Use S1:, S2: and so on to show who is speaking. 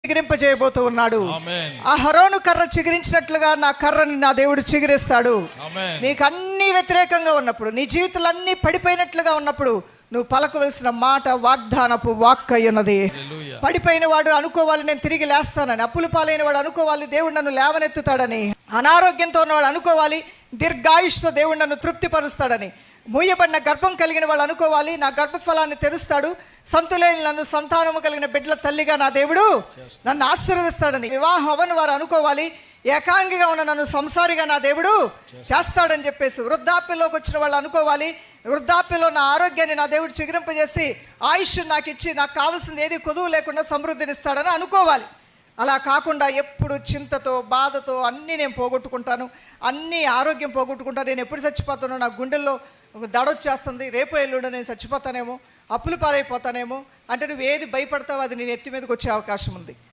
S1: చిగురింపజేయబోతూ ఉన్నాడు. ఆ హరోను కర్ర చిగురించినట్లుగా నా కర్రని నా దేవుడు చిగురిస్తాడు. నీకు అన్ని వ్యతిరేకంగా ఉన్నప్పుడు, నీ జీవితాలు అన్ని పడిపోయినట్లుగా ఉన్నప్పుడు నువ్వు పలకవలసిన మాట వాగ్దానపు వాక్ అయి ఉన్నది. పడిపోయిన వాడు అనుకోవాలి నేను తిరిగి లేస్తానని, అప్పుల పాలైన వాడు అనుకోవాలి దేవుడు నన్ను లేవనెత్తుతాడని, అనారోగ్యంతో ఉన్నవాడు అనుకోవాలి దీర్ఘాయుష్తో దేవుడు నన్ను తృప్తిపరుస్తాడని, మూయబడిన గర్భం కలిగిన వాళ్ళు అనుకోవాలి నా గర్భఫలాన్ని తెరుస్తాడు, సంతులేని నన్ను సంతానము కలిగిన బిడ్డల తల్లిగా నా దేవుడు నన్ను ఆశీర్వదిస్తాడని, వివాహం అవని వారు అనుకోవాలి ఏకాంగిగా ఉన్న నన్ను సంసారిగా నా దేవుడు చేస్తాడని చెప్పేసి, వృద్ధాప్యంలోకి వచ్చిన వాళ్ళు అనుకోవాలి వృద్ధాప్యంలో నా ఆరోగ్యాన్ని నా దేవుడు చిగురింపజేసి ఆయుష్ నాకు ఇచ్చి నాకు కావాల్సింది ఏది కొదువు లేకుండా సమృద్ధినిస్తాడని అనుకోవాలి. అలా కాకుండా ఎప్పుడు చింతతో బాధతో అన్నీ నేను పోగొట్టుకుంటాను, అన్నీ ఆరోగ్యం పోగొట్టుకుంటాను, నేను ఎప్పుడు చచ్చిపోతానో నా గుండెల్లో దడొచ్చేస్తుంది, రేపు ఎల్లుండో నేను చచ్చిపోతానేమో, అప్పులు పాలైపోతానేమో అంటే నువ్వు ఏది భయపడతావో అది నేను ఎత్తి మీదకి వచ్చే అవకాశం ఉంది.